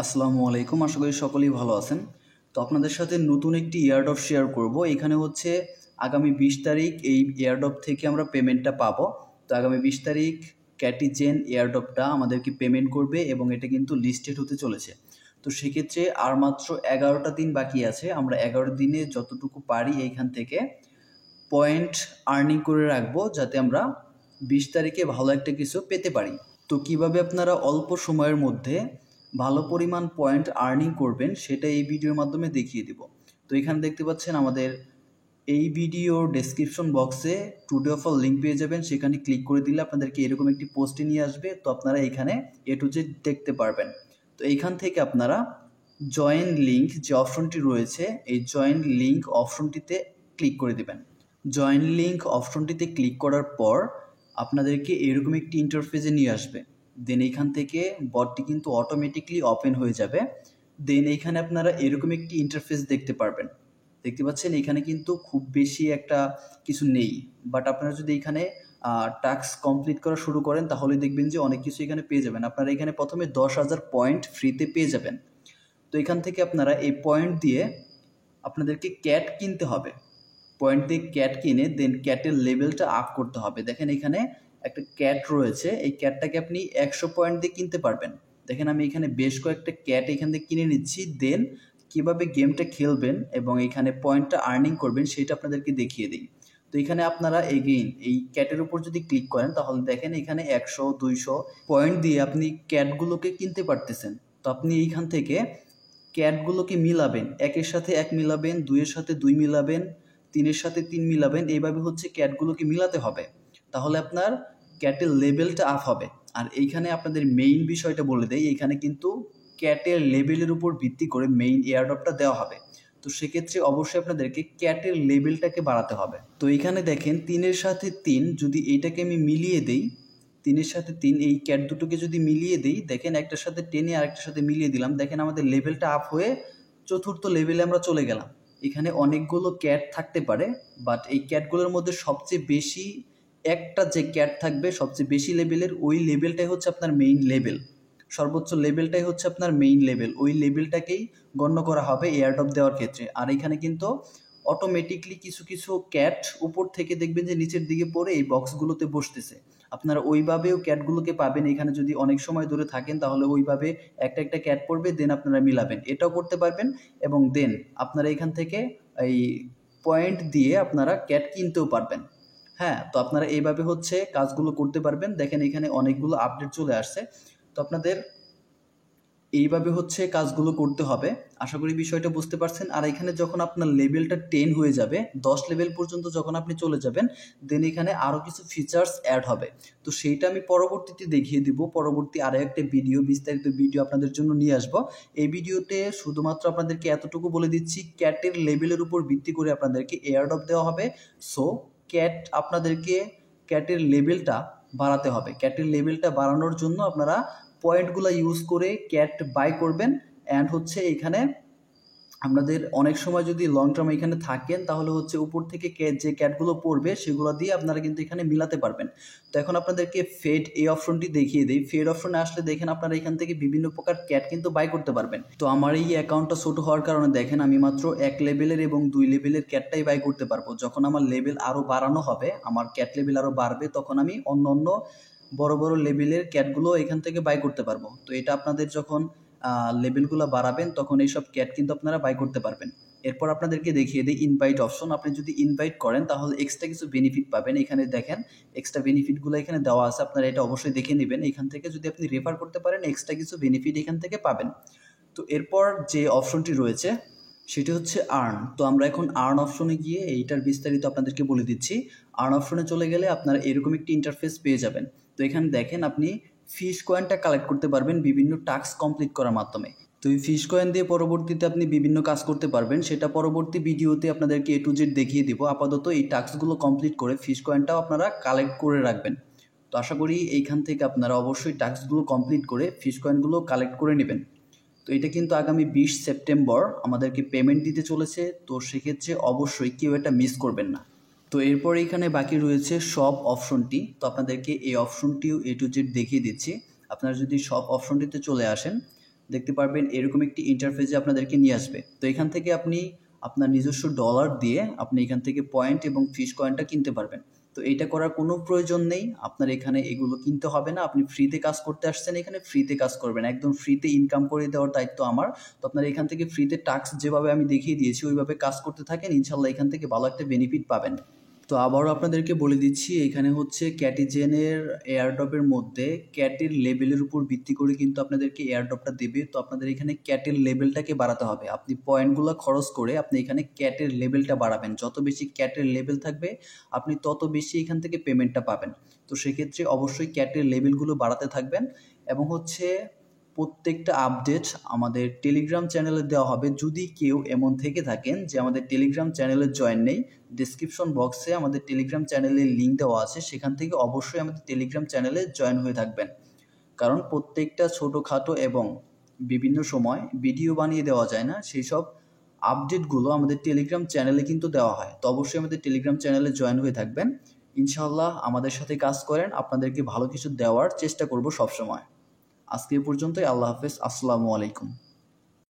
আসসালামু আলাইকুম, আশা করি সকলেই ভালো আছেন। তো আপনাদের সাথে নতুন একটি এয়ারড্রপ শেয়ার করব। এখানে হচ্ছে আগামী 20 তারিখ এই এয়ারড্রপ থেকে আমরা পেমেন্টটা পাবো। তো আগামী 20 তারিখ ক্যাটিজেন এয়ারড্রপটা আমাদেরকে পেমেন্ট করবে এবং এটা কিন্তু লিস্টেড হতে চলেছে। তো সেক্ষেত্রে আর মাত্র 11টা দিন বাকি আছে। আমরা 11 দিনে যতটুকু পারি এইখান থেকে পয়েন্ট আর্নিং করে রাখবো, যাতে আমরা 20 তারিখে ভালো একটা কিছু পেতে পারি। তো কিভাবে আপনারা অল্প সময়ের মধ্যে ভালো পরিমাণ পয়েন্ট আর্নিং করবেন সেটা এই ভিডিওর মাধ্যমে দেখিয়ে দিব। তো এখানে দেখতে পাচ্ছেন আমাদের এই ভিডিওর ডেসক্রিপশন বক্সে টুডে অফার লিঙ্ক পেয়ে যাবেন। সেখানে ক্লিক করে দিলে আপনাদেরকে এরকম একটি পোস্টে নিয়ে আসবে। তো আপনারা এখানে এ টু জেড দেখতে পারবেন। তো এইখান থেকে আপনারা জয়েন লিঙ্ক যে অপশনটি রয়েছে, এই জয়েন লিঙ্ক অপশনটিতে ক্লিক করে দেবেন। জয়েন লিঙ্ক অপশনটিতে ক্লিক করার পর আপনাদেরকে এরকম একটি ইন্টারফেসে নিয়ে আসবে। দেন এইখান থেকে বটটি কিন্তু অটোমেটিকলি ওপেন হয়ে যাবে। দেন এইখানে আপনারা এরকম একটি ইন্টারফেস দেখতে পারবেন। দেখতে পাচ্ছেন এখানে কিন্তু খুব বেশি একটা কিছু নেই, বাট আপনারা যদি এখানে টাস্ক কমপ্লিট করা শুরু করেন তাহলে দেখবেন যে অনেক কিছু এখানে পেয়ে যাবেন। আপনারা এখানে প্রথমে 10,000 পয়েন্ট ফ্রিতে পেয়ে যাবেন। তো এখান থেকে আপনারা এই পয়েন্ট দিয়ে আপনাদেরকে ক্যাট কিনতে হবে। পয়েন্ট দিয়ে ক্যাট কিনে দেন ক্যাটের লেভেলটা আপ করতে হবে। দেখেন এখানে একটা ক্যাট রয়েছে, এই ক্যাটটাকে আপনি 100 পয়েন্ট দিয়ে কিনতে পারবেন। দেখেন আমি এখানে বেশ কয়েকটা ক্যাট এখান থেকে কিনে নিচ্ছি। দেন কীভাবে গেমটা খেলবেন এবং এখানে পয়েন্টটা আর্নিং করবেন সেটা আপনাদেরকে দেখিয়ে দিই। তো এখানে আপনারা এগেইন এই ক্যাটের উপর যদি ক্লিক করেন তাহলে দেখেন এখানে 100-200 পয়েন্ট দিয়ে আপনি ক্যাটগুলোকে কিনতে পারতেছেন। তো আপনি এইখান থেকে ক্যাটগুলোকে মিলাবেন, একের সাথে এক মিলাবেন, দুইয়ের সাথে দুই মিলাবেন, তিনের সাথে তিন মিলাবেন। এইভাবে হচ্ছে ক্যাটগুলোকে মিলাতে হবে, তাহলে আপনার ক্যাটের লেভেলটা আপ হবে। আর এইখানে আপনাদের মেইন বিষয়টা বলে দেয়, এইখানে কিন্তু ক্যাটের লেভেলের উপর ভিত্তি করে মেইন এয়ারড্রপটা দেওয়া হবে। তো সেক্ষেত্রে অবশ্যই আপনাদেরকে ক্যাটের লেভেলটাকে বাড়াতে হবে। তো এখানে দেখেন 3-এর সাথে 3, যদি এইটাকে আমি মিলিয়ে দেই, 3-এর সাথে 3 এই ক্যাট দুটোকে যদি মিলিয়ে দিই, দেখেন একটার সাথে টেনে আরেকটার সাথে মিলিয়ে দিলাম, দেখেন আমাদের লেভেলটা আপ হয়ে 4র্থ লেভেলে আমরা চলে গেলাম। এখানে অনেকগুলো ক্যাট থাকতে পারে, বাট এই ক্যাটগুলোর মধ্যে সবচেয়ে বেশি একটা যে ক্যাট থাকবে সবচেয়ে বেশি লেভেলের, ওই লেভেলটাই হচ্ছে আপনার মেইন লেভেল। সর্বোচ্চ লেভেলটাই হচ্ছে আপনার মেইন লেভেল, ওই লেভেলটাকেই গণ্য করা হবে এয়ারড্রপ দেওয়ার ক্ষেত্রে। আর এখানে কিন্তু অটোমেটিকলি কিছু কিছু ক্যাট উপর থেকে দেখবেন যে নিচের দিকে পড়ে এই বক্সগুলোতে বসতেছে। আপনারা ওইভাবেও ক্যাটগুলোকে পাবেন। এখানে যদি অনেক সময় ধরে থাকেন তাহলে ওইভাবে একটা একটা ক্যাট পড়বে, দেন আপনারা মিলাবেন, এটাও করতে পারবেন। এবং দেন আপনারা এখান থেকে এই পয়েন্ট দিয়ে আপনারা ক্যাট কিনতেও পারবেন। হ্যাঁ, তো আপনারা এইভাবে হচ্ছে কাজগুলো করতে পারবেন। দেখেন এখানে অনেকগুলো আপডেট চলে আসছে। তো আপনাদের এইভাবে হচ্ছে কাজগুলো করতে হবে। আশা করি বিষয়টা বুঝতে পারছেন। আর এখানে যখন আপনার লেভেলটা 10 হয়ে যাবে, 10 লেভেল পর্যন্ত যখন আপনি চলে যাবেন, দেন এখানে আরও কিছু ফিচার্স অ্যাড হবে। তো সেইটা আমি পরবর্তীতে দেখিয়ে দিব। পরবর্তী আরও একটা ভিডিও, বিস্তারিত ভিডিও আপনাদের জন্য নিয়ে আসব। এই ভিডিওতে শুধুমাত্র আপনাদেরকে এতটুকু বলে দিচ্ছি, ক্যাটের লেভেলের উপর ভিত্তি করে আপনাদেরকে এয়ারড্রপ দেওয়া হবে। সো আপনাদেরকে ক্যাটের লেভেলটা বাড়াতে হবে। ক্যাটের লেভেলটা বাড়ানোর জন্য আপনারা পয়েন্টগুলো ইউজ করে ক্যাট বাই করবেন। অ্যান্ড হচ্ছে এখানে আপনাদের অনেক সময় যদি লং টার্ম এখানে থাকেন তাহলে হচ্ছে উপর থেকে যে ক্যাটগুলো পড়বে সেগুলো দিয়ে আপনারা কিন্তু এখানে মিলাতে পারবেন। তো এখন আপনাদেরকে ফেড এই অপশনটি দেখিয়ে দিই। ফেড অপশনে আসলে দেখেন আপনারা এখান থেকে বিভিন্ন প্রকার ক্যাট কিন্তু বাই করতে পারবেন। তো আমার এই অ্যাকাউন্টটা ছোট হওয়ার কারণে দেখেন আমি মাত্র 1 লেভেলের এবং 2 লেভেলের ক্যাটটাই বাই করতে পারবো। যখন আমার লেভেল আরও বাড়ানো হবে, আমার ক্যাট লেভেল আরও বাড়বে, তখন আমি অন্য অন্য বড় বড় লেভেলের ক্যাটগুলো এখান থেকে বাই করতে পারবো। তো এটা আপনাদের যখন লেভেলগুলো বাড়াবেন তখন এইসব ক্যাট কিন্তু আপনারা বাই করতে পারবেন। এরপর আপনাদেরকে দেখিয়ে দিই ইনভাইট অপশন। আপনি যদি ইনভাইট করেন তাহলে এক্সট্রা কিছু বেনিফিট পাবেন। এখানে দেখেন এক্সট্রা বেনিফিটগুলো এখানে দেওয়া আছে, আপনারা এটা অবশ্যই দেখে নেবেন। এখান থেকে যদি আপনি রেফার করতে পারেন এক্সট্রা কিছু বেনিফিট এখান থেকে পাবেন। তো এরপর যে অপশনটি রয়েছে সেটি হচ্ছে আর্ন। তো আমরা এখন আর্ন অপশনে গিয়ে এইটার বিস্তারিত আপনাদেরকে বলে দিচ্ছি। আর্ন অপশনে চলে গেলে আপনারা এরকম একটি ইন্টারফেস পেয়ে যাবেন। তো এখানে দেখেন আপনি ফিশ কয়েনটা কালেক্ট করতে পারবেন বিভিন্ন টাস্ক কমপ্লিট করার মাধ্যমে। তো এই ফিশ কয়েন দিয়ে পরবর্তীতে আপনি বিভিন্ন কাজ করতে পারবেন, সেটা পরবর্তী ভিডিওতে আপনাদেরকে A to Z দেখিয়ে দিব। আপাতত এই টাস্কগুলো কমপ্লিট করে ফিশ কয়েনটাও আপনারা কালেক্ট করে রাখবেন। তো আশা করি এইখান থেকে আপনারা অবশ্যই টাস্কগুলো কমপ্লিট করে ফিশ কয়েনগুলো কালেক্ট করে নেবেন। তো এটা কিন্তু আগামী 20 সেপ্টেম্বর আমাদেরকে পেমেন্ট দিতে চলেছে। তো সেক্ষেত্রে অবশ্যই কেউ এটা মিস করবেন না। তো এরপর এখানে বাকি রয়েছে শপ অপশনটি। তো আপনাদেরকে এই অপশনটিও A to Z দেখিয়ে দিচ্ছি। আপনারা যদি শপ অপশনটিতে চলে আসেন, দেখতে পারবেন এরকম একটি ইন্টারফেসে আপনাদেরকে নিয়ে আসবে। তো এখান থেকে আপনি আপনার নিজস্ব ডলার দিয়ে আপনি এখান থেকে পয়েন্ট এবং ফিশ কয়েনটা কিনতে পারবেন। তো এইটা করার কোনো প্রয়োজন নেই, আপনার এখানে এগুলো কিনতে হবে না। আপনি ফ্রিতে কাজ করতে আসছেন, এখানে ফ্রিতে কাজ করবেন, একদম ফ্রিতে ইনকাম করে দেওয়ার দায়িত্ব আমার। তো আপনারা এখান থেকে ফ্রিতে টাস্ক যেভাবে আমি দেখিয়ে দিয়েছি ওইভাবে কাজ করতে থাকেন, ইনশাল্লাহ এখান থেকে ভালো একটা বেনিফিট পাবেন। তো আবারও আপনাদেরকে বলে দিচ্ছি, এখানে হচ্ছে ক্যাটিজেনের এয়ারড্রপের মধ্যে ক্যাটের লেভেলের উপর ভিত্তি করে কিন্তু আপনাদেরকে এয়ারড্রপটা দেবে। তো আপনাদের এখানে ক্যাটের লেভেলটাকে বাড়াতে হবে। আপনি পয়েন্টগুলো খরচ করে আপনি এখানে ক্যাটের লেভেলটা বাড়াবেন। যত বেশি ক্যাটের লেভেল থাকবে আপনি তত বেশি এখান থেকে পেমেন্টটা পাবেন। তো সেক্ষেত্রে অবশ্যই ক্যাটের লেভেলগুলো বাড়াতে থাকবেন এবং হচ্ছে প্রত্যেকটা আপডেট আমাদের টেলিগ্রাম চ্যানেলে দেওয়া হবে। যদি কেউ এমন থেকে থাকেন যে আমাদের টেলিগ্রাম চ্যানেলে জয়েন নেই, ডেসক্রিপশন বক্সে আমাদের টেলিগ্রাম চ্যানেলের লিঙ্ক দেওয়া আছে, সেখান থেকে অবশ্যই আমাদের টেলিগ্রাম চ্যানেলে জয়েন হয়ে থাকবেন। কারণ প্রত্যেকটা ছোটোখাটো এবং বিভিন্ন সময় ভিডিও বানিয়ে দেওয়া যায় না, সেই সব আপডেটগুলো আমাদের টেলিগ্রাম চ্যানেলে কিন্তু দেওয়া হয়। তো অবশ্যই আমাদের টেলিগ্রাম চ্যানেলে জয়েন হয়ে থাকবেন। ইনশাআল্লাহ আমাদের সাথে কাজ করেন, আপনাদেরকে ভালো কিছু দেওয়ার চেষ্টা করব সবসময়। আজকে এ পর্যন্তই। আল্লাহ হাফেজ। আসসালামু আলাইকুম।